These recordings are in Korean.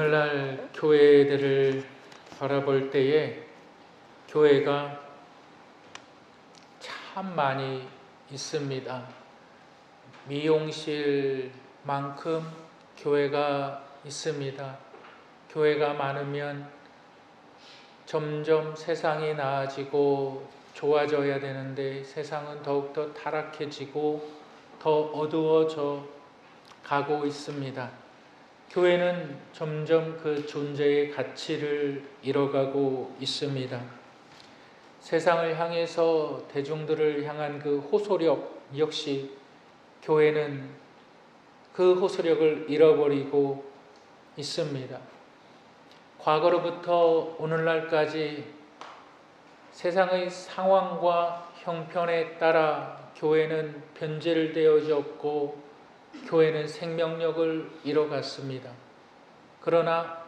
오늘날 교회들을 바라볼 때에 교회가 참 많이 있습니다. 미용실만큼 교회가 있습니다. 교회가 많으면 점점 세상이 나아지고 좋아져야 되는데 세상은 더욱더 타락해지고 더 어두워져 가고 있습니다. 교회는 점점 그 존재의 가치를 잃어가고 있습니다. 세상을 향해서 대중들을 향한 그 호소력 역시 교회는 그 호소력을 잃어버리고 있습니다. 과거로부터 오늘날까지 세상의 상황과 형편에 따라 교회는 변질되어졌고 교회는 생명력을 잃어갔습니다. 그러나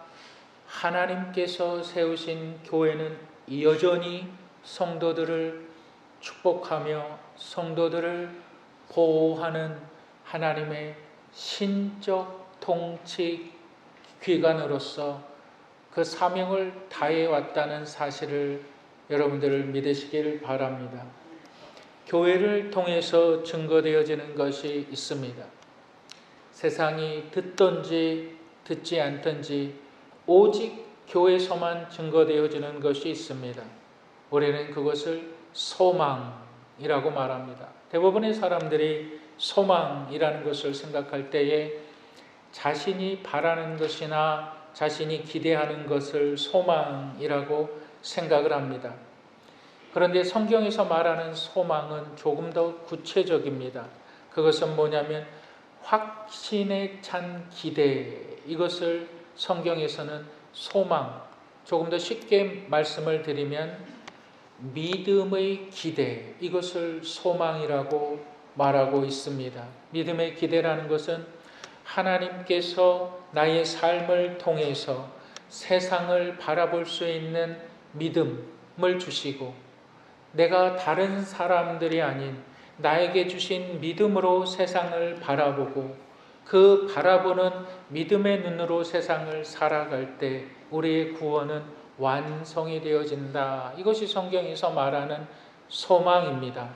하나님께서 세우신 교회는 여전히 성도들을 축복하며 성도들을 보호하는 하나님의 신적 통치 기관으로서 그 사명을 다해왔다는 사실을 여러분들을 믿으시길 바랍니다. 교회를 통해서 증거되어지는 것이 있습니다. 세상이 듣든지 듣지 않든지 오직 교회에서만 증거되어지는 것이 있습니다. 우리는 그것을 소망이라고 말합니다. 대부분의 사람들이 소망이라는 것을 생각할 때에 자신이 바라는 것이나 자신이 기대하는 것을 소망이라고 생각을 합니다. 그런데 성경에서 말하는 소망은 조금 더 구체적입니다. 그것은 뭐냐면 확신에 찬 기대, 이것을 성경에서는 소망, 조금 더 쉽게 말씀을 드리면 믿음의 기대, 이것을 소망이라고 말하고 있습니다. 믿음의 기대라는 것은 하나님께서 나의 삶을 통해서 세상을 바라볼 수 있는 믿음을 주시고 내가 다른 사람들이 아닌 나에게 주신 믿음으로 세상을 바라보고 그 바라보는 믿음의 눈으로 세상을 살아갈 때 우리의 구원은 완성이 되어진다. 이것이 성경에서 말하는 소망입니다.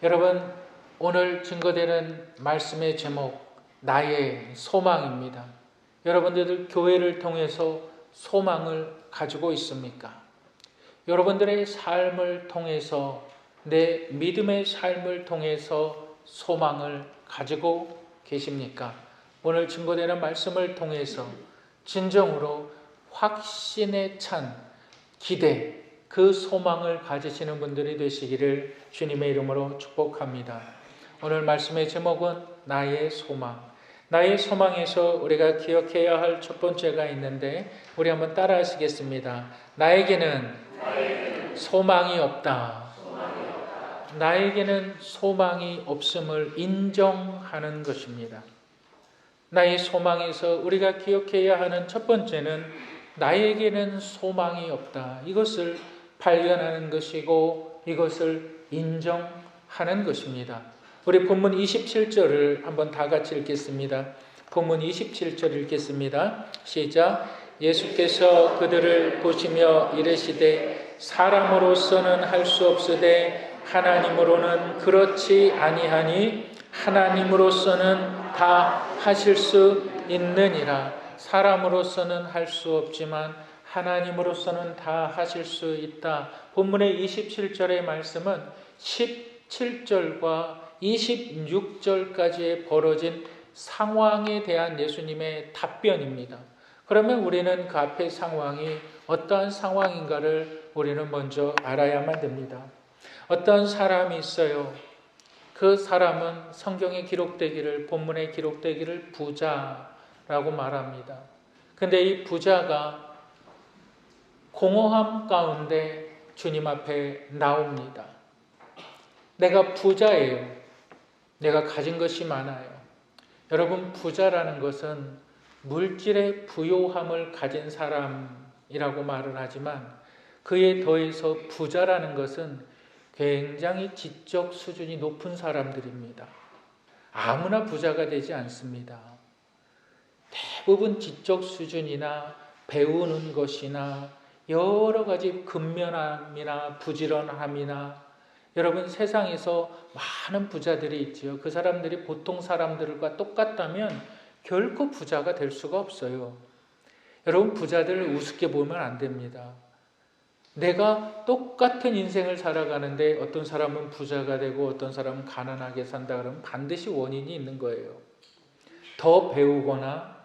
여러분, 오늘 증거되는 말씀의 제목, 나의 소망입니다. 여러분들 교회를 통해서 소망을 가지고 있습니까? 여러분들의 삶을 통해서 내 믿음의 삶을 통해서 소망을 가지고 계십니까? 오늘 증거되는 말씀을 통해서 진정으로 확신에 찬 기대, 그 소망을 가지시는 분들이 되시기를 주님의 이름으로 축복합니다. 오늘 말씀의 제목은 나의 소망. 나의 소망에서 우리가 기억해야 할 첫 번째가 있는데 우리 한번 따라 하시겠습니다. 나에게는 소망이 없다. 나에게는 소망이 없음을 인정하는 것입니다. 나의 소망에서 우리가 기억해야 하는 첫 번째는 나에게는 소망이 없다. 이것을 발견하는 것이고 이것을 인정하는 것입니다. 우리 본문 27절을 한번 다 같이 읽겠습니다. 본문 27절 읽겠습니다. 시작. 예수께서 그들을 보시며 이르시되 사람으로서는 할 수 없으되 하나님으로는 그렇지 아니하니 하나님으로서는 다 하실 수 있느니라. 사람으로서는 할 수 없지만 하나님으로서는 다 하실 수 있다. 본문의 27절의 말씀은 17절과 26절까지의 벌어진 상황에 대한 예수님의 답변입니다. 그러면 우리는 그 앞의 상황이 어떠한 상황인가를 우리는 먼저 알아야만 됩니다. 어떤 사람이 있어요. 그 사람은 성경에 기록되기를, 본문에 기록되기를 부자라고 말합니다. 근데 이 부자가 공허함 가운데 주님 앞에 나옵니다. 내가 부자예요. 내가 가진 것이 많아요. 여러분, 부자라는 것은 물질의 부요함을 가진 사람이라고 말을 하지만 그에 더해서 부자라는 것은 굉장히 지적 수준이 높은 사람들입니다. 아무나 부자가 되지 않습니다. 대부분 지적 수준이나 배우는 것이나 여러 가지 근면함이나 부지런함이나 여러분 세상에서 많은 부자들이 있지요. 그 사람들이 보통 사람들과 똑같다면 결코 부자가 될 수가 없어요. 여러분 부자들을 우습게 보면 안 됩니다. 내가 똑같은 인생을 살아가는데 어떤 사람은 부자가 되고 어떤 사람은 가난하게 산다 그러면 반드시 원인이 있는 거예요. 더 배우거나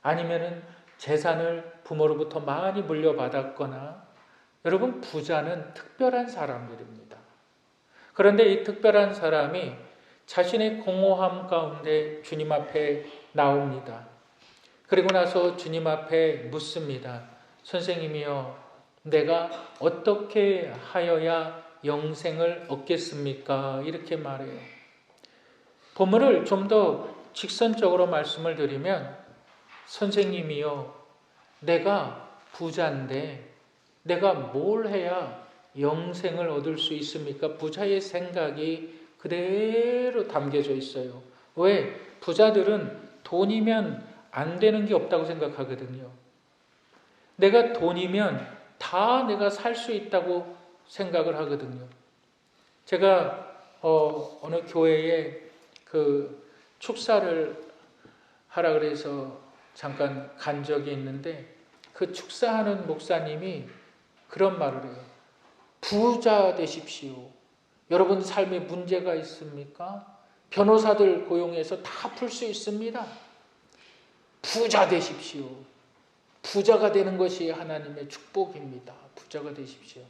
아니면은 재산을 부모로부터 많이 물려받았거나 여러분 부자는 특별한 사람들입니다. 그런데 이 특별한 사람이 자신의 공허함 가운데 주님 앞에 나옵니다. 그리고 나서 주님 앞에 묻습니다. 선생님이여, 내가 어떻게 하여야 영생을 얻겠습니까? 이렇게 말해요. 본문을 좀 더 직선적으로 말씀을 드리면 선생님이여, 내가 부자인데 내가 뭘 해야 영생을 얻을 수 있습니까? 부자의 생각이 그대로 담겨져 있어요. 왜? 부자들은 돈이면 안 되는 게 없다고 생각하거든요. 내가 돈이면 다 내가 살 수 있다고 생각을 하거든요. 제가 어느 교회에 그 축사를 하라 그래서 잠깐 간 적이 있는데 그 축사하는 목사님이 그런 말을 해요. 부자 되십시오. 여러분 삶에 문제가 있습니까? 변호사들 고용해서 다 풀 수 있습니다. 부자 되십시오. 부자가 되는 것이 하나님의 축복입니다. 부자가 되십시오.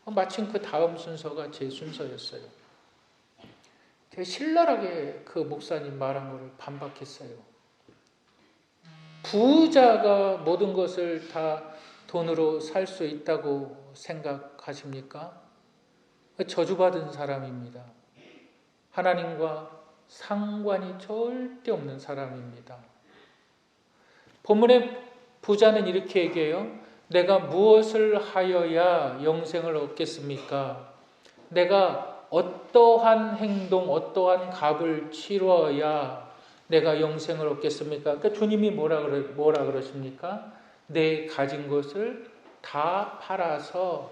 마침 그 다음 순서가 제 순서였어요. 되게 신랄하게 그 목사님 말한 것을 반박했어요. 부자가 모든 것을 다 돈으로 살 수 있다고 생각하십니까? 저주받은 사람입니다. 하나님과 상관이 절대 없는 사람입니다. 본문의 부자는 이렇게 얘기해요. 내가 무엇을 하여야 영생을 얻겠습니까? 내가 어떠한 행동, 어떠한 값을 치러야 내가 영생을 얻겠습니까? 그러니까 주님이 뭐라 그러십니까? 내 가진 것을 다 팔아서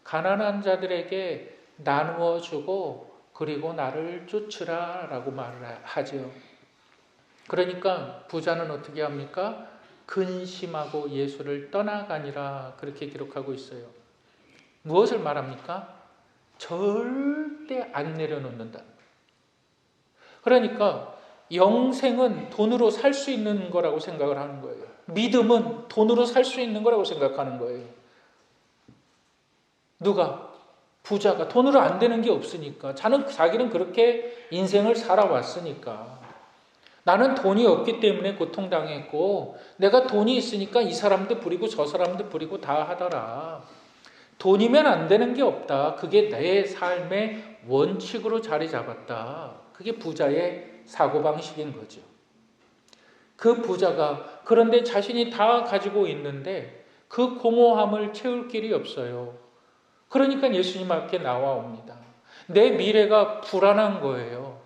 가난한 자들에게 나누어 주고 그리고 나를 쫓으라 라고 말을 하죠. 그러니까 부자는 어떻게 합니까? 근심하고 예수를 떠나가니라 그렇게 기록하고 있어요. 무엇을 말합니까? 절대 안 내려놓는다. 그러니까 영생은 돈으로 살 수 있는 거라고 생각을 하는 거예요. 믿음은 돈으로 살 수 있는 거라고 생각하는 거예요. 누가? 부자가. 돈으로 안 되는 게 없으니까. 자기는 그렇게 인생을 살아왔으니까. 나는 돈이 없기 때문에 고통당했고 내가 돈이 있으니까 이 사람도 부리고 저 사람도 부리고 다 하더라. 돈이면 안 되는 게 없다. 그게 내 삶의 원칙으로 자리 잡았다. 그게 부자의 사고방식인 거죠. 그 부자가 그런데 자신이 다 가지고 있는데 그 공허함을 채울 길이 없어요. 그러니까 예수님 앞에 나와옵니다. 내 미래가 불안한 거예요.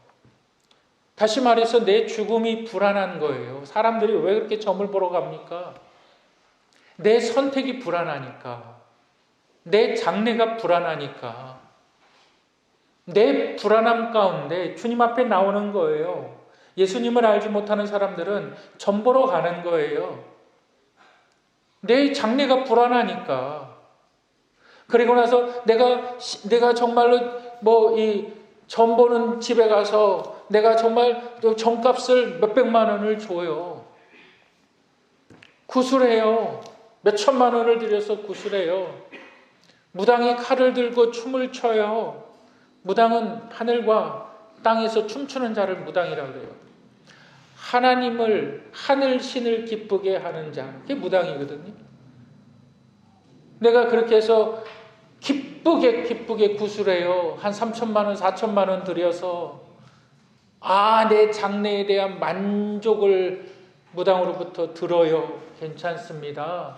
다시 말해서 내 죽음이 불안한 거예요. 사람들이 왜 그렇게 점을 보러 갑니까? 내 선택이 불안하니까. 내 장래가 불안하니까. 내 불안함 가운데 주님 앞에 나오는 거예요. 예수님을 알지 못하는 사람들은 점 보러 가는 거예요. 내 장래가 불안하니까. 그리고 나서 내가 정말로 점 보는 집에 가서 내가 정말 점값을 몇백만 원을 줘요. 구술해요. 몇천만 원을 들여서 구술해요. 무당이 칼을 들고 춤을 춰요. 무당은 하늘과 땅에서 춤추는 자를 무당이라고 그래요. 하늘 신을 기쁘게 하는 자, 그게 무당이거든요. 내가 그렇게 해서 기쁘게 구술해요. 한 3천만 원, 4천만 원 들여서 내 장래에 대한 만족을 무당으로부터 들어요. 괜찮습니다.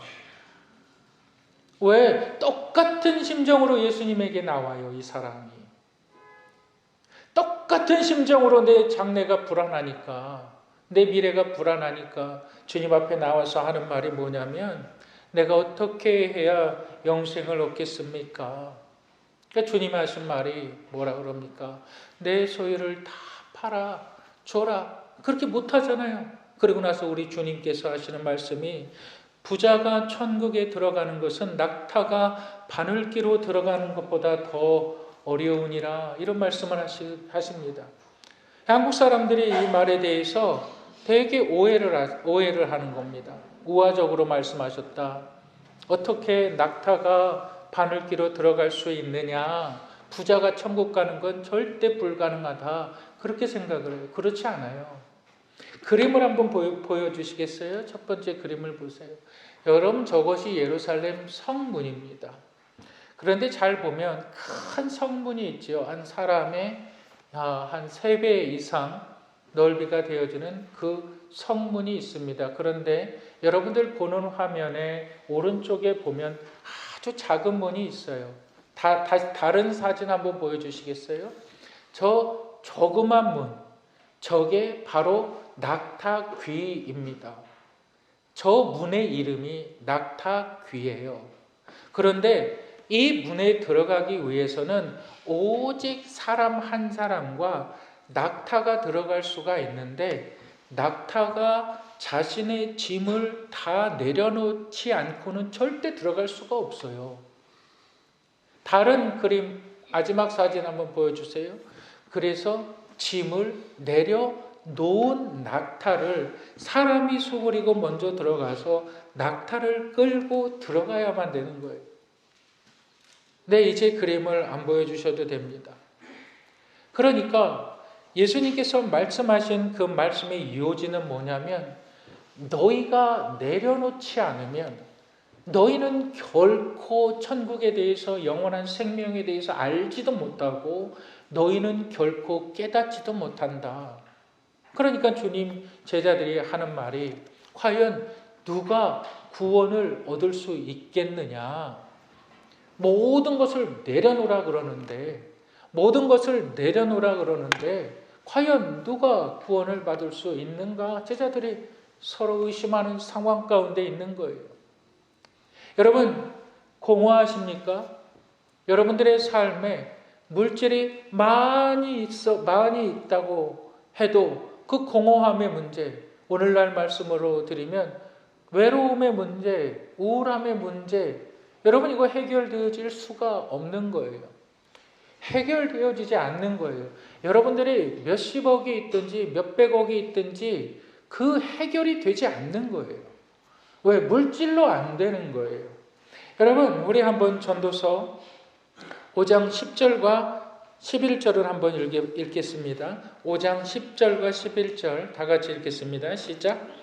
왜? 똑같은 심정으로 예수님에게 나와요. 이 사람이. 똑같은 심정으로 내 장래가 불안하니까 내 미래가 불안하니까 주님 앞에 나와서 하는 말이 뭐냐면 내가 어떻게 해야 영생을 얻겠습니까? 그러니까 주님이 하신 말이 뭐라 그럽니까? 내 소유를 다 팔아 줘라. 그렇게 못하잖아요. 그리고 나서 우리 주님께서 하시는 말씀이 부자가 천국에 들어가는 것은 낙타가 바늘기로 들어가는 것보다 더 어려우니라, 이런 말씀을 하십니다. 한국 사람들이 이 말에 대해서 되게 오해를 하는 겁니다. 우화적으로 말씀하셨다. 어떻게 낙타가 바늘기로 들어갈 수 있느냐? 부자가 천국 가는 건 절대 불가능하다. 그렇게 생각을 해요. 그렇지 않아요. 그림을 한번 보여주시겠어요? 첫 번째 그림을 보세요. 여러분, 저것이 예루살렘 성문입니다. 그런데 잘 보면 큰 성문이 있죠. 한 사람의 한 3배 이상 넓이가 되어지는 그 성문이 있습니다. 그런데 여러분들 보는 화면에 오른쪽에 보면 아주 작은 문이 있어요. 다른 사진 한번 보여주시겠어요? 저 조그만 문, 저게 바로 낙타귀입니다. 저 문의 이름이 낙타귀예요. 그런데 이 문에 들어가기 위해서는 오직 사람 한 사람과 낙타가 들어갈 수가 있는데, 낙타가 자신의 짐을 다 내려놓지 않고는 절대 들어갈 수가 없어요. 다른 그림, 마지막 사진 한번 보여주세요. 그래서 짐을 내려놓은 낙타를 사람이 수그리고 먼저 들어가서 낙타를 끌고 들어가야만 되는 거예요. 네, 이제 그림을 안 보여주셔도 됩니다. 그러니까 예수님께서 말씀하신 그 말씀의 요지는 뭐냐면, 너희가 내려놓지 않으면 너희는 결코 천국에 대해서, 영원한 생명에 대해서 알지도 못하고 너희는 결코 깨닫지도 못한다. 그러니까 주님 제자들이 하는 말이, 과연 누가 구원을 얻을 수 있겠느냐? 모든 것을 내려놓으라 그러는데, 과연 누가 구원을 받을 수 있는가? 제자들이 서로 의심하는 상황 가운데 있는 거예요. 여러분, 공허하십니까? 여러분들의 삶에 물질이 많이 있다고 해도 그 공허함의 문제, 오늘날 말씀으로 드리면 외로움의 문제, 우울함의 문제, 여러분, 이거 해결되어질 수가 없는 거예요. 해결되어지지 않는 거예요. 여러분들이 몇십억이 있든지 몇백억이 있든지 그 해결이 되지 않는 거예요. 왜? 물질로 안 되는 거예요. 여러분, 우리 한번 전도서 5장 10절과 11절을 한번 읽겠습니다. 5장 10절과 11절 다 같이 읽겠습니다. 시작.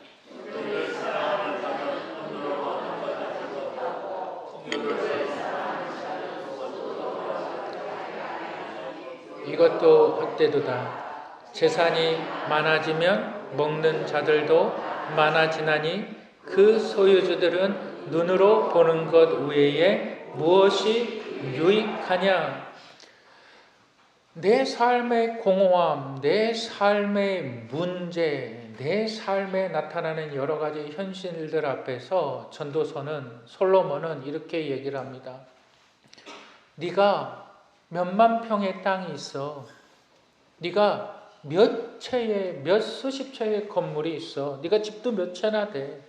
이것도 헛되도다. 재산이 많아지면 먹는 자들도 많아지나니 그 소유주들은 눈으로 보는 것 외에 무엇이 유익하냐? 내 삶의 공허함, 내 삶의 문제, 내 삶에 나타나는 여러 가지 현실들 앞에서 전도서는, 솔로몬은 이렇게 얘기를 합니다. 네가 몇만 평의 땅이 있어. 네가 몇 수십 채의 건물이 있어. 네가 집도 몇 채나 돼.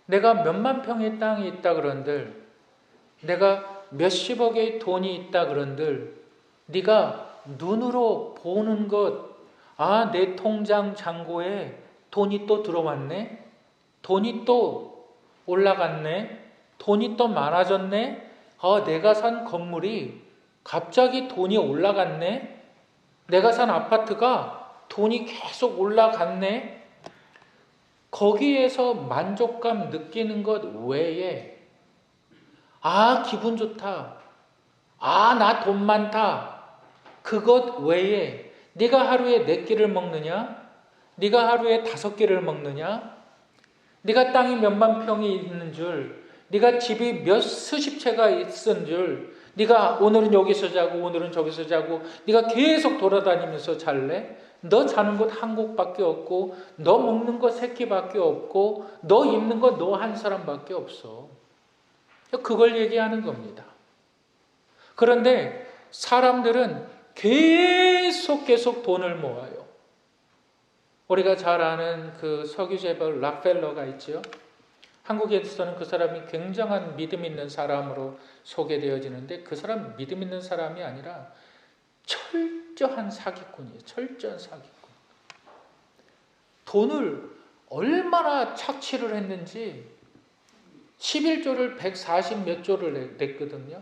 내가 몇만 평의 땅이 있다 그런들, 내가 몇십억의 돈이 있다 그런들, 네가 눈으로 보는 것, 아, 내 통장 잔고에 돈이 또 들어왔네? 돈이 또 올라갔네? 돈이 또 많아졌네? 내가 산 건물이 갑자기 돈이 올라갔네? 내가 산 아파트가 돈이 계속 올라갔네? 거기에서 만족감 느끼는 것 외에, 아, 기분 좋다. 아, 나 돈 많다. 그것 외에 네가 하루에 4끼를 먹느냐? 네가 하루에 5끼를 먹느냐? 네가 땅이 몇만 평이 있는 줄, 네가 집이 몇 수십 채가 있은 줄, 네가 오늘은 여기서 자고 오늘은 저기서 자고 네가 계속 돌아다니면서 잘래? 너 자는 곳 한 곳밖에 없고, 너 먹는 거 새끼밖에 없고, 너 입는 거 너 한 사람밖에 없어. 그걸 얘기하는 겁니다. 그런데 사람들은 계속 돈을 모아요. 우리가 잘 아는 그 석유재벌 락펠러가 있죠. 한국에서는 그 사람이 굉장한 믿음 있는 사람으로 소개되어지는데, 그 사람 믿음 있는 사람이 아니라 철저한 사기꾼이에요. 철저한 사기꾼. 돈을 얼마나 착취를 했는지 11조를 140 몇 조를 냈거든요.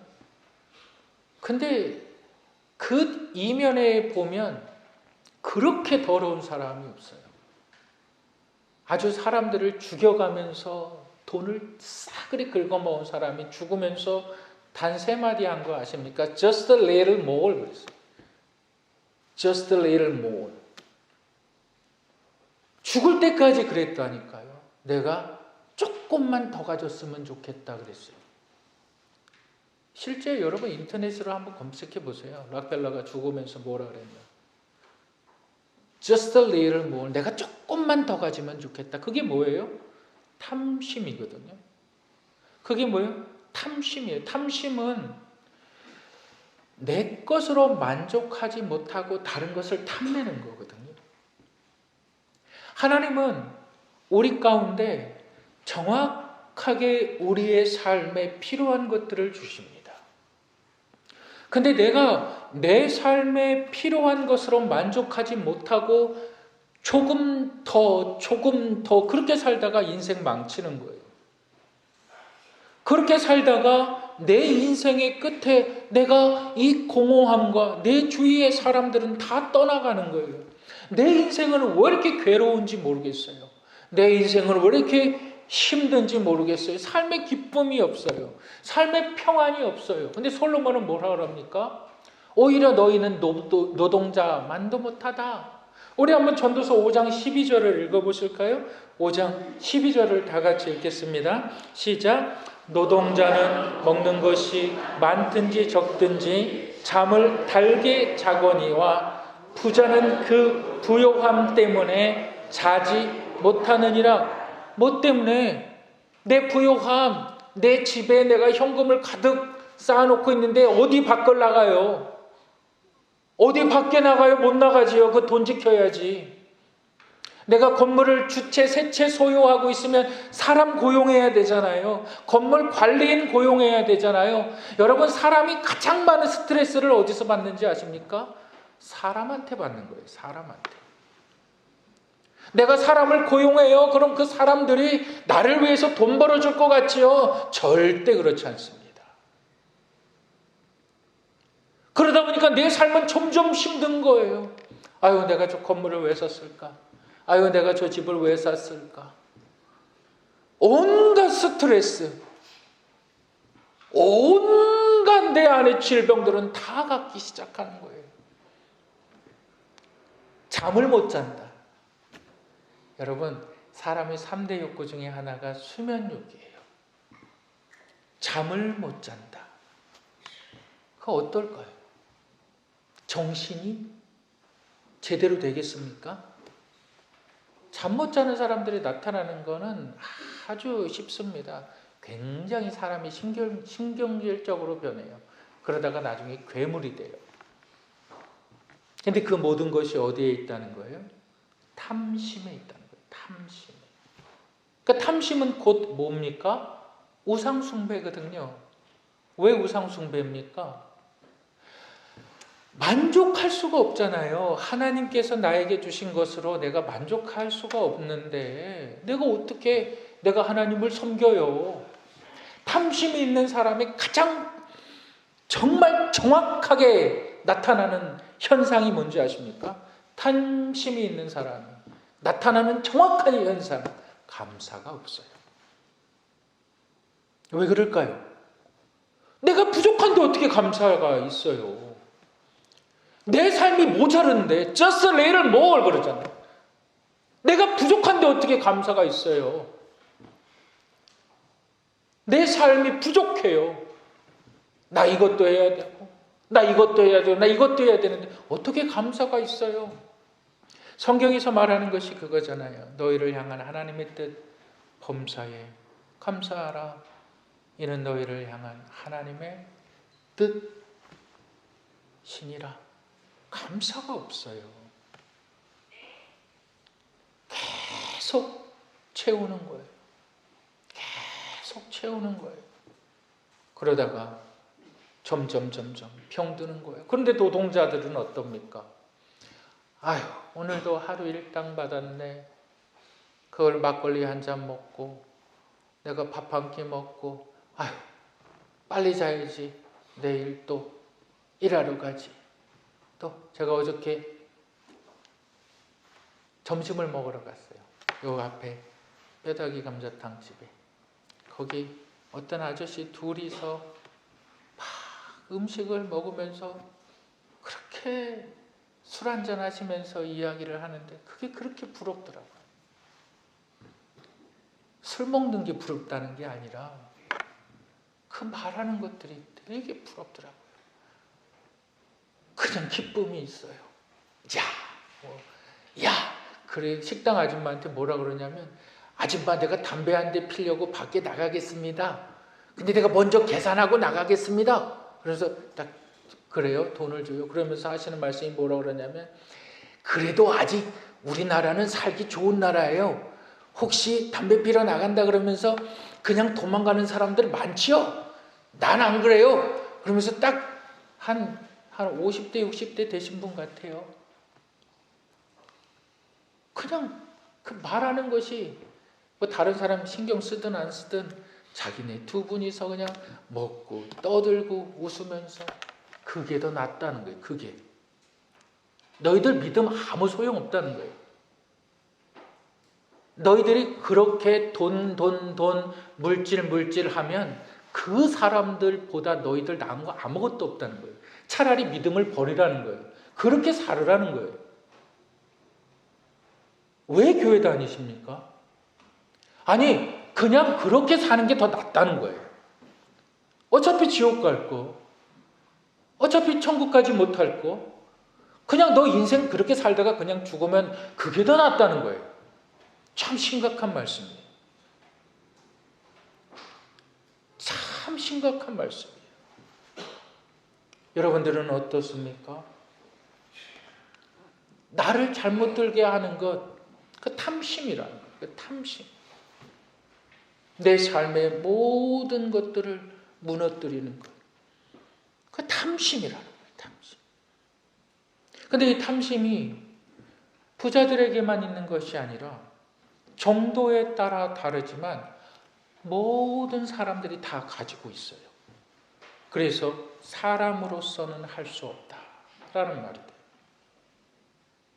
근데 그 이면에 보면 그렇게 더러운 사람이 없어요. 아주 사람들을 죽여가면서 돈을 싸그리 긁어모은 사람이 죽으면서 단 3마디 한 거 아십니까? Just a little more 그랬어요. Just a little more. 죽을 때까지 그랬다니까요. 내가 조금만 더 가졌으면 좋겠다 그랬어요. 실제 여러분 인터넷으로 한번 검색해 보세요. 락펠러가 죽으면서 뭐라 그랬냐. Just a little more. 내가 조금만 더 가지면 좋겠다. 그게 뭐예요? 탐심이거든요. 그게 뭐예요? 탐심이에요. 탐심은 내 것으로 만족하지 못하고 다른 것을 탐내는 거거든요. 하나님은 우리 가운데 정확하게 우리의 삶에 필요한 것들을 주십니다. 근데 내가 내 삶에 필요한 것으로 만족하지 못하고 조금 더 그렇게 살다가 인생 망치는 거예요. 그렇게 살다가 내 인생의 끝에 내가 이 공허함과 내 주위의 사람들은 다 떠나가는 거예요. 내 인생은 왜 이렇게 괴로운지 모르겠어요. 내 인생은 왜 이렇게 힘든지 모르겠어요. 삶의 기쁨이 없어요. 삶의 평안이 없어요. 근데 솔로몬은 뭐라 그럽니까? 오히려 너희는 노동자만도 못하다. 우리 한번 전도서 5장 12절을 읽어보실까요? 5장 12절을 다 같이 읽겠습니다. 시작. 노동자는 먹는 것이 많든지 적든지 잠을 달게 자거니와 부자는 그 부요함 때문에 자지 못하느니라. 뭐 때문에? 내 부요함, 내 집에 내가 현금을 가득 쌓아놓고 있는데 어디 밖을 나가요? 어디 밖에 나가요? 못 나가지요. 그 돈 지켜야지. 내가 건물을 주채, 세채 소유하고 있으면 사람 고용해야 되잖아요. 건물 관리인 고용해야 되잖아요. 여러분, 사람이 가장 많은 스트레스를 어디서 받는지 아십니까? 사람한테 받는 거예요. 사람한테. 내가 사람을 고용해요. 그럼 그 사람들이 나를 위해서 돈 벌어줄 것 같지요? 절대 그렇지 않습니다. 그러다 보니까 내 삶은 점점 힘든 거예요. 아유, 내가 저 건물을 왜 샀을까? 아유, 내가 저 집을 왜 샀을까? 온갖 스트레스, 온갖 내 안의 질병들은 다 갖기 시작하는 거예요. 잠을 못 잔다. 여러분, 사람의 3대 욕구 중에 하나가 수면욕이에요. 잠을 못 잔다. 그거 어떨까요? 정신이 제대로 되겠습니까? 잠 못 자는 사람들이 나타나는 것은 아주 쉽습니다. 굉장히 사람이 신경질적으로 변해요. 그러다가 나중에 괴물이 돼요. 근데 그 모든 것이 어디에 있다는 거예요? 탐심에 있다는 거예요. 탐심에. 그러니까 탐심은 곧 뭡니까? 우상숭배거든요. 왜 우상숭배입니까? 만족할 수가 없잖아요. 하나님께서 나에게 주신 것으로 내가 만족할 수가 없는데 내가 어떻게 내가 하나님을 섬겨요? 탐심이 있는 사람이 가장 정말 정확하게 나타나는 현상이 뭔지 아십니까? 탐심이 있는 사람이 나타나는 정확한 현상, 감사가 없어요. 왜 그럴까요? 내가 부족한데 어떻게 감사가 있어요? 내 삶이 모자른데 just a little more 그러잖아요. 내가 부족한데 어떻게 감사가 있어요? 내 삶이 부족해요. 나 이것도 해야 되고 나 이것도 해야 되고 나 이것도 해야 되는데 어떻게 감사가 있어요? 성경에서 말하는 것이 그거잖아요. 너희를 향한 하나님의 뜻 범사에 감사하라. 이는 너희를 향한 하나님의 뜻이니라. 감사가 없어요. 계속 채우는 거예요. 계속 채우는 거예요. 그러다가 점점 병드는 거예요. 그런데 노동자들은 어떻습니까? 아유, 오늘도 하루 일당 받았네. 그걸 막걸리 한 잔 먹고 내가 밥 한 끼 먹고 아유, 빨리 자야지. 내일 또 일하러 가지. 또 제가 어저께 점심을 먹으러 갔어요. 요 앞에 뼈다귀 감자탕 집에. 거기 어떤 아저씨 둘이서 막 음식을 먹으면서 그렇게 술 한잔 하시면서 이야기를 하는데 그게 그렇게 부럽더라고요. 술 먹는 게 부럽다는 게 아니라 그 말하는 것들이 되게 부럽더라고요. 그냥 기쁨이 있어요. 그래 식당 아줌마한테 뭐라 그러냐면 아줌마 내가 담배 한 대 피려고 밖에 나가겠습니다. 근데 내가 먼저 계산하고 나가겠습니다. 그래서 딱 그래요? 돈을 줘요. 그러면서 하시는 말씀이 뭐라 그러냐면 그래도 아직 우리나라는 살기 좋은 나라예요. 혹시 담배 피러 나간다 그러면서 그냥 도망가는 사람들 많지요? 난 안 그래요. 그러면서 딱 한 50대 60대 되신 분 같아요. 그냥 그 말하는 것이 뭐 다른 사람 신경 쓰든 안 쓰든 자기네 두 분이서 그냥 먹고 떠들고 웃으면서 그게 더 낫다는 거예요. 그게 너희들 믿음 아무 소용없다는 거예요. 너희들이 그렇게 돈 물질 하면 그 사람들보다 너희들 나은 거 아무것도 없다는 거예요. 차라리 믿음을 버리라는 거예요. 그렇게 살으라는 거예요. 왜 교회 다니십니까? 아니 그냥 그렇게 사는 게 더 낫다는 거예요. 어차피 지옥 갈 거, 어차피 천국 가지 못할 거, 그냥 너 인생 그렇게 살다가 그냥 죽으면 그게 더 낫다는 거예요. 참 심각한 말씀이에요. 참 심각한 말씀이에요. 여러분들은 어떻습니까? 나를 잘못 들게 하는 것, 그 탐심이라는 거예요. 그 탐심. 내 삶의 모든 것들을 무너뜨리는 것. 그 탐심이라는 거예요. 탐심. 근데 이 탐심이 부자들에게만 있는 것이 아니라 정도에 따라 다르지만 모든 사람들이 다 가지고 있어요. 그래서 사람으로서는 할 수 없다라는 말이 돼요.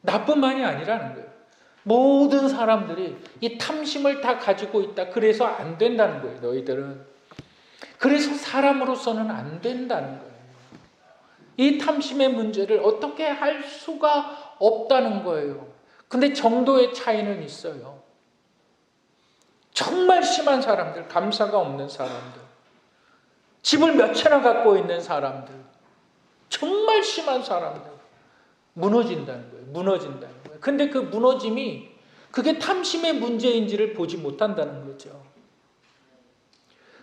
나뿐만이 아니라는 거예요. 모든 사람들이 이 탐심을 다 가지고 있다. 그래서 안 된다는 거예요. 너희들은. 그래서 사람으로서는 안 된다는 거예요. 이 탐심의 문제를 어떻게 할 수가 없다는 거예요. 근데 정도의 차이는 있어요. 정말 심한 사람들, 감사가 없는 사람들, 집을 몇 채나 갖고 있는 사람들, 정말 심한 사람들 무너진다는 거예요. 무너진다는 거예요. 근데 그 무너짐이 그게 탐심의 문제인지를 보지 못한다는 거죠.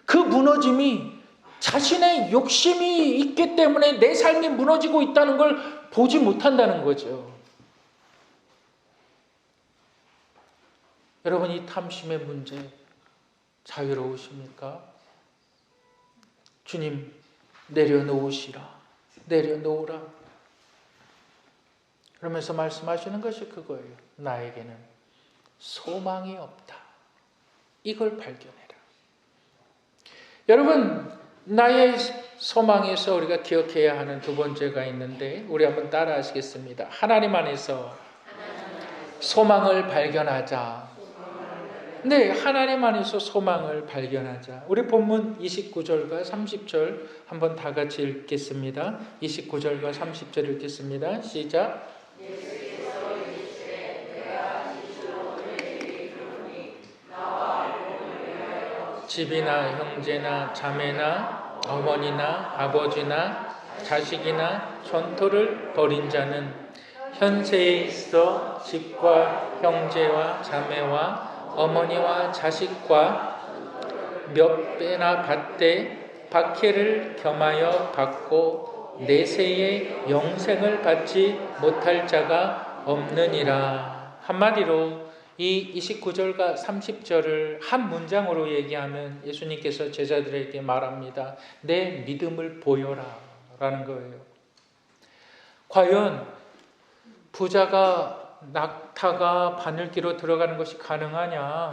그 무너짐이 자신의 욕심이 있기 때문에 내 삶이 무너지고 있다는 걸 보지 못한다는 거죠. 여러분, 이 탐심의 문제 자유로우십니까? 주님, 내려놓으시라. 내려놓으라. 그러면서 말씀하시는 것이 그거예요. 나에게는 소망이 없다. 이걸 발견해라. 여러분, 나의 소망에서 우리가 기억해야 하는 두 번째가 있는데 우리 한번 따라 하시겠습니다. 하나님 안에서 소망을 발견하자. 네, 하나님 안에서 소망을 발견하자. 우리 본문 29절과 30절 한번 다 같이 읽겠습니다. 29절과 30절 읽겠습니다. 시작. 집이나 형제나 자매나 어머니나 아버지나 자식이나 전토를 벌인 자는 현세에 있어 집과 형제와 자매와 어머니와 자식과 몇 배나 받되 박해를 겸하여 받고 내세에 영생을 받지 못할 자가 없느니라. 한마디로 이 29절과 30절을 한 문장으로 얘기하면 예수님께서 제자들에게 말합니다. 내 믿음을 보여라 라는 거예요. 과연 부자가 낙타가 바늘기로 들어가는 것이 가능하냐?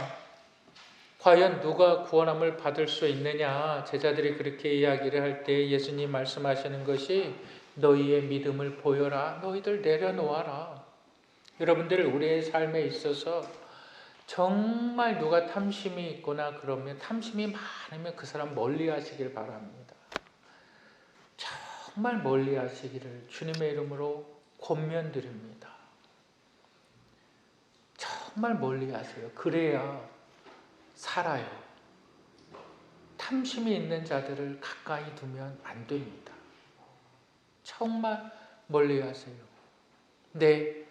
과연 누가 구원함을 받을 수 있느냐? 제자들이 그렇게 이야기를 할 때 예수님 말씀하시는 것이 너희의 믿음을 보여라. 너희들 내려놓아라. 여러분들 우리의 삶에 있어서 정말 누가 탐심이 있거나 그러면 탐심이 많으면 그 사람 멀리 하시길 바랍니다. 정말 멀리 하시기를 주님의 이름으로 권면드립니다. 정말 멀리 하세요. 그래야 살아요. 탐심이 있는 자들을 가까이 두면 안 됩니다. 정말 멀리 하세요. 내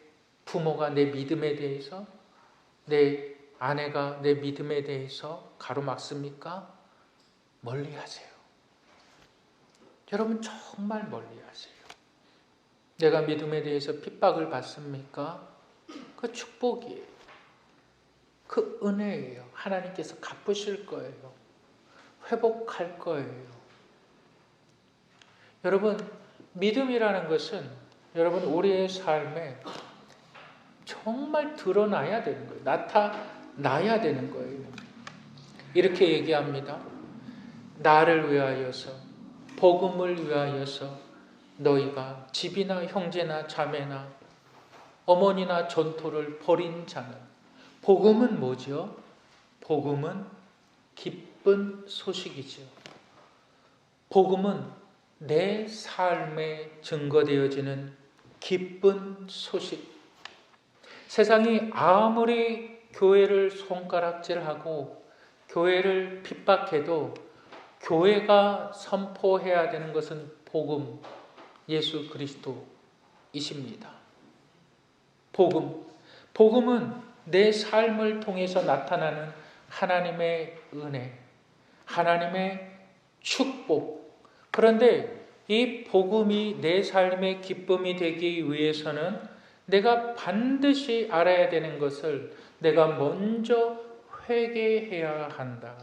부모가 내 믿음에 대해서, 내 아내가 내 믿음에 대해서 가로막습니까? 멀리 하세요. 여러분 정말 멀리 하세요. 내가 믿음에 대해서 핍박을 받습니까? 그 축복이에요. 그 은혜예요. 하나님께서 갚으실 거예요. 회복할 거예요. 여러분, 믿음이라는 것은 여러분 우리의 삶에 정말 드러나야 되는 거예요. 나타나야 되는 거예요. 이렇게 얘기합니다. 나를 위하여서, 복음을 위하여서 너희가 집이나 형제나 자매나 어머니나 전토를 버린 자는, 복음은 뭐죠? 복음은 기쁜 소식이죠. 복음은 내 삶에 증거되어지는 기쁜 소식. 세상이 아무리 교회를 손가락질하고 교회를 핍박해도 교회가 선포해야 되는 것은 복음, 예수 그리스도이십니다. 복음은 내 삶을 통해서 나타나는 하나님의 은혜, 하나님의 축복. 그런데 이 복음이 내 삶의 기쁨이 되기 위해서는 내가 반드시 알아야 되는 것을 내가 먼저 회개해야 한다.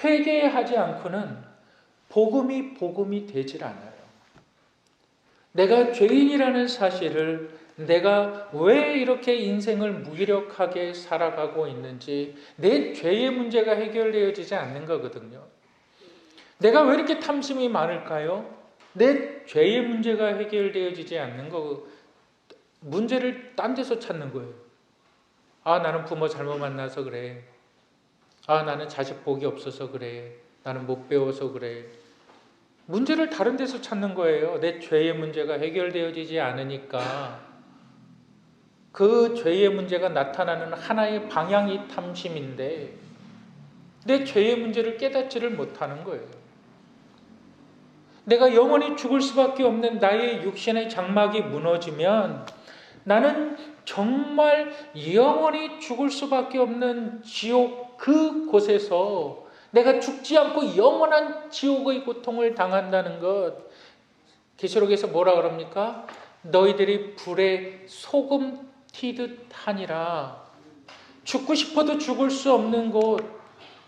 회개하지 않고는 복음이 되질 않아요. 내가 죄인이라는 사실을, 내가 왜 이렇게 인생을 무기력하게 살아가고 있는지, 내 죄의 문제가 해결되어지지 않는 거거든요. 내가 왜 이렇게 탐심이 많을까요? 내 죄의 문제가 해결되어지지 않는 거, 문제를 딴 데서 찾는 거예요. 나는 부모 잘못 만나서 그래. 나는 자식 복이 없어서 그래. 나는 못 배워서 그래. 문제를 다른 데서 찾는 거예요. 내 죄의 문제가 해결되어지지 않으니까. 그 죄의 문제가 나타나는 하나의 방향이 탐심인데 내 죄의 문제를 깨닫지를 못하는 거예요. 내가 영원히 죽을 수밖에 없는 나의 육신의 장막이 무너지면 나는 정말 영원히 죽을 수밖에 없는 지옥 그곳에서 내가 죽지 않고 영원한 지옥의 고통을 당한다는 것. 계시록에서 뭐라 그럽니까? 너희들이 불에 소금 튀듯 하니라. 죽고 싶어도 죽을 수 없는 곳,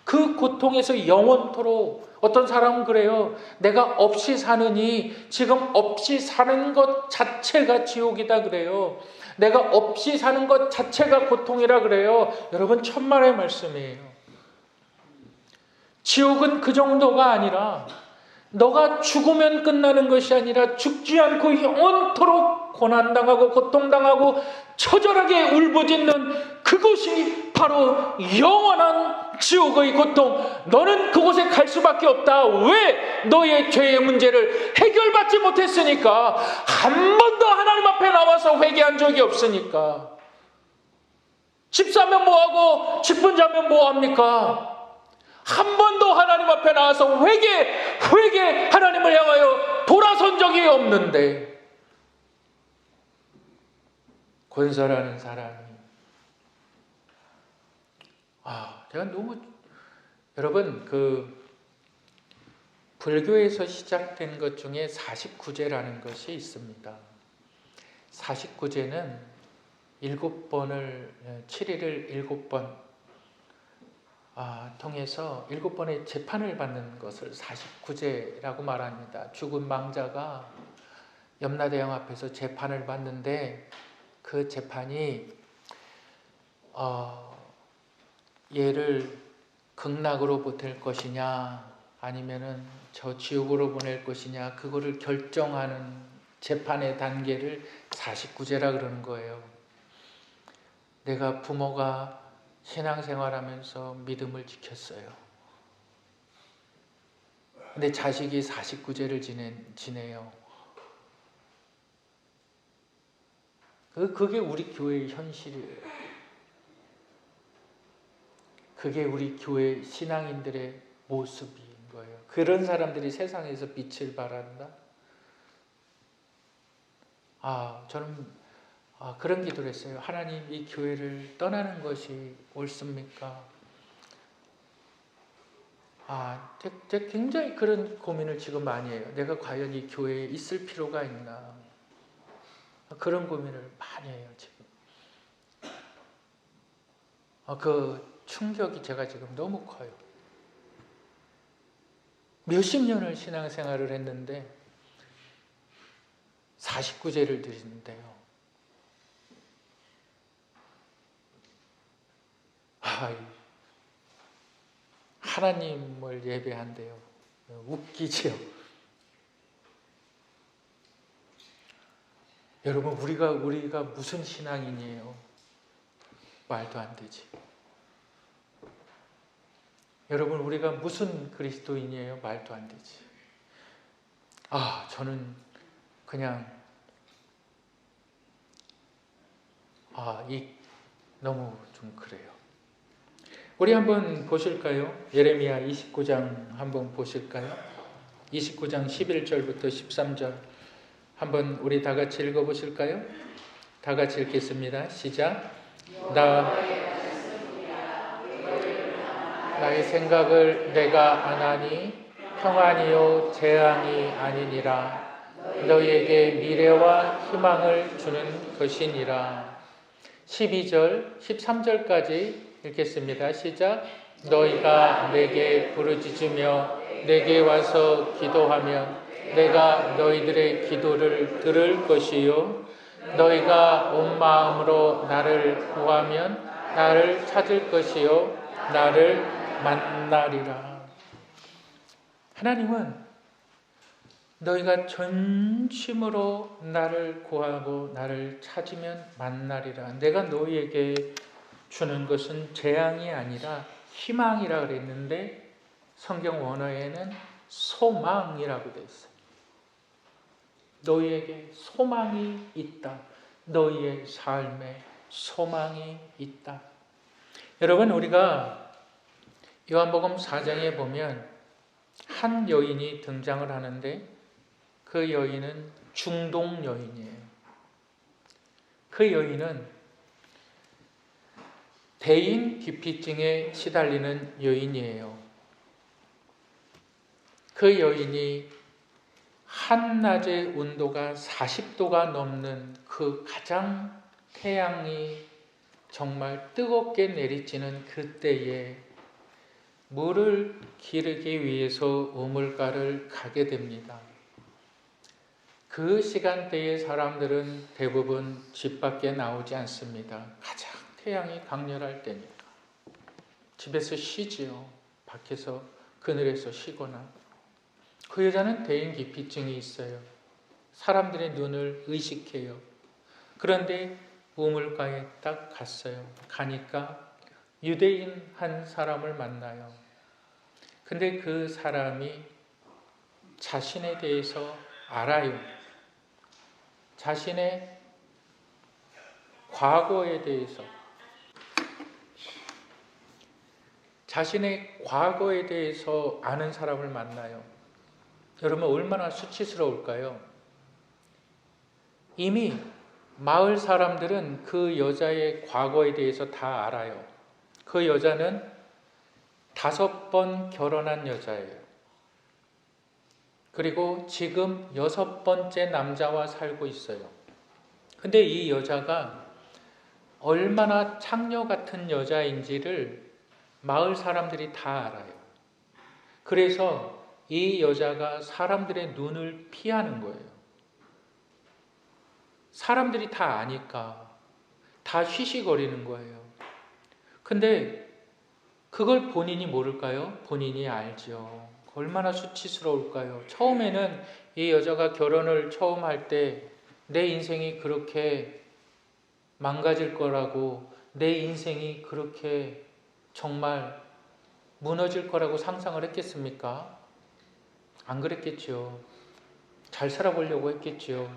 그 고통에서 영원토록. 어떤 사람은 그래요. 내가 없이 사느니 지금 없이 사는 것 자체가 지옥이다 그래요. 내가 없이 사는 것 자체가 고통이라 그래요. 여러분 천만의 말씀이에요. 지옥은 그 정도가 아니라 너가 죽으면 끝나는 것이 아니라 죽지 않고 영원토록 고난당하고 고통당하고 처절하게 울부짖는 그곳이 바로 영원한 지옥의 고통. 너는 그곳에 갈 수밖에 없다. 왜? 너의 죄의 문제를 해결받지 못했으니까. 한 번도 하나님 앞에 나와서 회개한 적이 없으니까. 집 사면 뭐하고 집 분자면 뭐합니까? 한 번도 하나님 앞에 나와서 회개 하나님을 향하여 돌아선 적이 없는데 건설하는 사람이. 제가 너무, 여러분, 불교에서 시작된 것 중에 49제라는 것이 있습니다. 49제는 7번을, 7일을 7번 통해서 7번의 재판을 받는 것을 49제라고 말합니다. 죽은 망자가 염라대왕 앞에서 재판을 받는데 그 재판이 얘를 극락으로 보낼 것이냐 아니면은 저 지옥으로 보낼 것이냐 그거를 결정하는 재판의 단계를 49제라 그러는 거예요. 내가 부모가 신앙생활하면서 믿음을 지켰어요. 근데 자식이 49제를 지내요. 그게 우리 교회의 현실이에요. 그게 우리 교회 신앙인들의 모습인 거예요. 그런 사람들이 세상에서 빛을 발한다. 저는 그런 기도를 했어요. 하나님, 이 교회를 떠나는 것이 옳습니까? 제가 굉장히 그런 고민을 지금 많이 해요. 내가 과연 이 교회에 있을 필요가 있나? 그런 고민을 많이 해요, 지금. 그 충격이 제가 지금 너무 커요. 몇십 년을 신앙생활을 했는데 49제를 드리는데요. 하나님을 예배한대요. 웃기지요. 여러분, 우리가 무슨 신앙인이에요? 말도 안 되지. 여러분, 우리가 무슨 그리스도인이에요? 말도 안 되지. 저는 그냥 너무 좀 그래요. 우리 한번 보실까요? 예레미야 29장 한번 보실까요? 29장 11절부터 13절 한번 우리 다 같이 읽어보실까요? 다 같이 읽겠습니다. 시작. 나의 생각을 내가 아나니 평안이요 재앙이 아니니라. 너희에게 미래와 희망을 주는 것이니라. 12절, 13절까지 읽겠습니다. 시작. 너희가 내게 부르짖으며 내게 와서 기도하면 내가 너희들의 기도를 들을 것이요 너희가 온 마음으로 나를 구하면 나를 찾을 것이요 나를 만나리라. 하나님은 너희가 전심으로 나를 구하고 나를 찾으면 만나리라. 내가 너희에게 주는 것은 재앙이 아니라 희망이라 그랬는데 성경 원어에는 소망이라고 되어 있어요. 너희에게 소망이 있다. 너희의 삶에 소망이 있다. 여러분, 우리가 요한복음 4장에 보면 한 여인이 등장을 하는데 그 여인은 중동 여인이에요. 그 여인은 대인 기피증에 시달리는 여인이에요. 그 여인이 한낮의 온도가 40도가 넘는 그 가장 태양이 정말 뜨겁게 내리쬐는 그때에 물을 기르기 위해서 우물가를 가게 됩니다. 그 시간대에 사람들은 대부분 집 밖에 나오지 않습니다. 가장 태양이 강렬할 때니까. 집에서 쉬지요. 밖에서 그늘에서 쉬거나. 그 여자는 대인기피증이 있어요. 사람들의 눈을 의식해요. 그런데 우물가에 딱 갔어요. 가니까 유대인 한 사람을 만나요. 근데 그 사람이 자신에 대해서 알아요. 자신의 과거에 대해서 아는 사람을 만나요. 여러분, 얼마나 수치스러울까요? 이미 마을 사람들은 그 여자의 과거에 대해서 다 알아요. 그 여자는 5번 결혼한 여자예요. 그리고 지금 6번째 남자와 살고 있어요. 근데 이 여자가 얼마나 창녀 같은 여자인지를 마을 사람들이 다 알아요. 그래서 이 여자가 사람들의 눈을 피하는 거예요. 사람들이 다 아니까 다 쉬쉬거리는 거예요. 근데 그걸 본인이 모를까요? 본인이 알죠. 얼마나 수치스러울까요? 처음에는 이 여자가 결혼을 처음 할 때 내 인생이 그렇게 망가질 거라고, 내 인생이 그렇게 정말 무너질 거라고 상상을 했겠습니까? 안 그랬겠죠. 잘 살아보려고 했겠죠.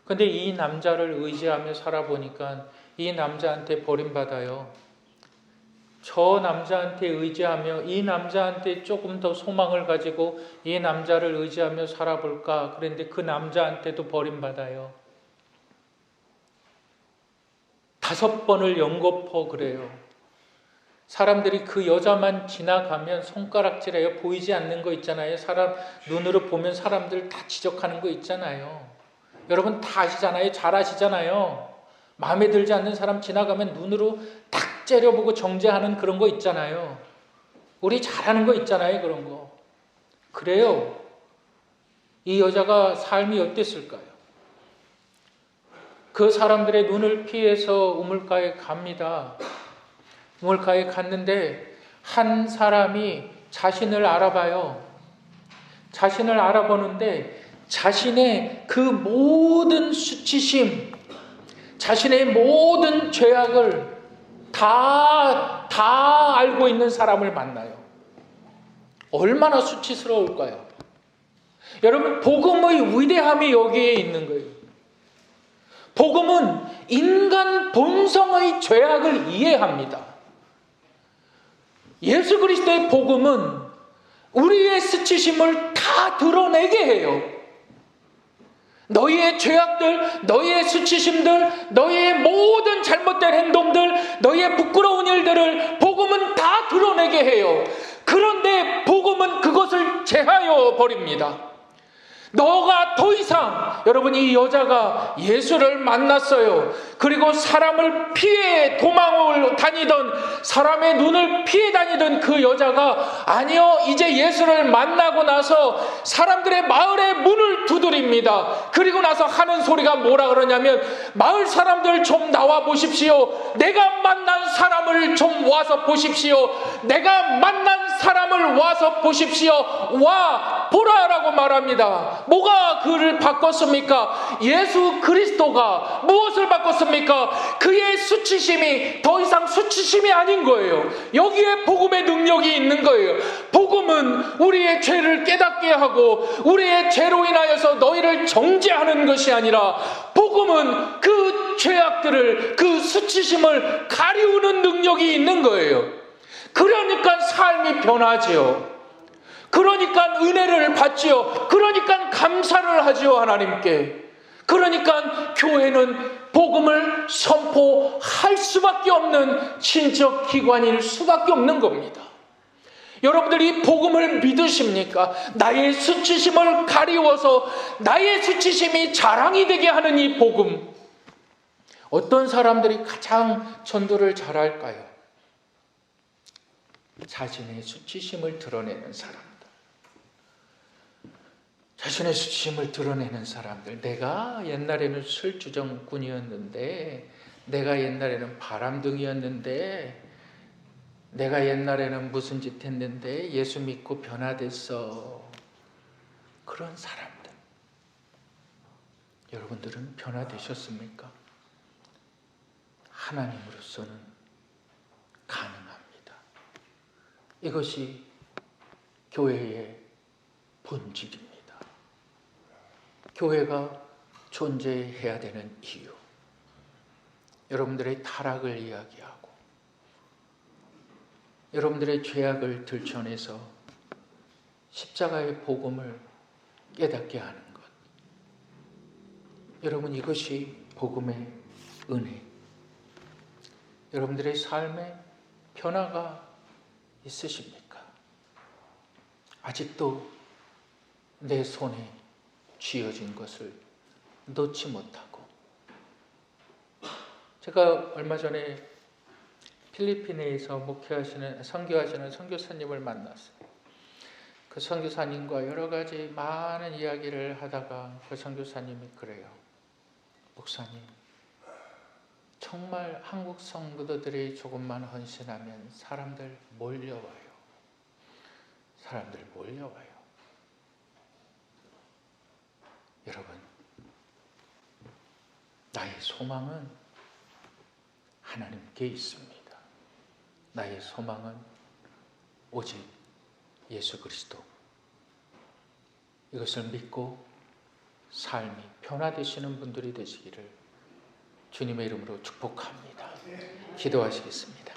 근데 이 남자를 의지하며 살아보니까 이 남자한테 버림받아요. 저 남자한테 의지하며 이 남자한테 조금 더 소망을 가지고 이 남자를 의지하며 살아볼까? 그런데 그 남자한테도 버림받아요. 5번을 연거푸 그래요. 사람들이 그 여자만 지나가면 손가락질해요. 보이지 않는 거 있잖아요. 사람 눈으로 보면 사람들 다 지적하는 거 있잖아요. 여러분 다 아시잖아요. 잘 아시잖아요. 마음에 들지 않는 사람 지나가면 눈으로 탁 째려보고 정죄하는 그런 거 있잖아요. 우리 잘하는 거 있잖아요. 그런 거. 그래요. 이 여자가 삶이 어땠을까요? 그 사람들의 눈을 피해서 우물가에 갑니다. 우물가에 갔는데 한 사람이 자신을 알아봐요. 자신을 알아보는데 자신의 그 모든 수치심, 자신의 모든 죄악을 다 알고 있는 사람을 만나요. 얼마나 수치스러울까요? 여러분, 복음의 위대함이 여기에 있는 거예요. 복음은 인간 본성의 죄악을 이해합니다. 예수 그리스도의 복음은 우리의 수치심을 다 드러내게 해요. 너희의 죄악들, 너희의 수치심들, 너희의 모든 잘못된 행동들, 너희의 부끄러운 일들을 복음은 다 드러내게 해요. 그런데 복음은 그것을 제하여 버립니다. 너가 더 이상, 여러분, 이 여자가 예수를 만났어요. 그리고 사람을 피해 도망을 다니던, 사람의 눈을 피해 다니던 그 여자가 아니요, 이제 예수를 만나고 나서 사람들의 마을의 문을 두드립니다. 그리고 나서 하는 소리가 뭐라 그러냐면, 마을 사람들 좀 나와 보십시오. 내가 만난 사람을 좀 와서 보십시오. 내가 만난 사람을 와서 보십시오. 와 보라라고 말합니다. 뭐가 그를 바꿨습니까? 예수 그리스도가 무엇을 바꿨습니까? 그의 수치심이 더 이상 수치심이 아닌 거예요. 여기에 복음의 능력이 있는 거예요. 복음은 우리의 죄를 깨닫게 하고 우리의 죄로 인하여서 너희를 정죄하는 것이 아니라, 복음은 그 죄악들을, 그 수치심을 가리우는 능력이 있는 거예요. 그러니까 삶이 변하지요. 그러니까 은혜를 받지요. 그러니까 감사를 하지요, 하나님께. 그러니까 교회는 복음을 선포할 수밖에 없는 신적 기관일 수밖에 없는 겁니다. 여러분들이 복음을 믿으십니까? 나의 수치심을 가리워서 나의 수치심이 자랑이 되게 하는 이 복음. 어떤 사람들이 가장 전도를 잘할까요? 자신의 수치심을 드러내는 사람들. 자신의 수치심을 드러내는 사람들. 내가 옛날에는 술주정꾼이었는데, 내가 옛날에는 바람둥이였는데, 내가 옛날에는 무슨 짓 했는데 예수 믿고 변화됐어. 그런 사람들. 여러분들은 변화되셨습니까? 하나님으로서는 가능합니다. 이것이 교회의 본질입니다. 교회가 존재해야 되는 이유. 여러분들의 타락을 이야기하고 여러분들의 죄악을 들춰내서 십자가의 복음을 깨닫게 하는 것. 여러분, 이것이 복음의 은혜. 여러분들의 삶에 변화가 있으십니까? 아직도 내 손에 쥐어진 것을 놓지 못하고. 제가 얼마 전에 필리핀에서 선교하시는 선교사님을 만났어요. 그 선교사님과 여러 가지 많은 이야기를 하다가 그 선교사님이 그래요. 목사님, 정말 한국 성도들이 조금만 헌신하면 사람들 몰려와요. 사람들 몰려와요. 여러분, 나의 소망은 하나님께 있습니다. 나의 소망은 오직 예수 그리스도. 이것을 믿고 삶이 변화되시는 분들이 되시기를 주님의 이름으로 축복합니다. 기도하시겠습니다.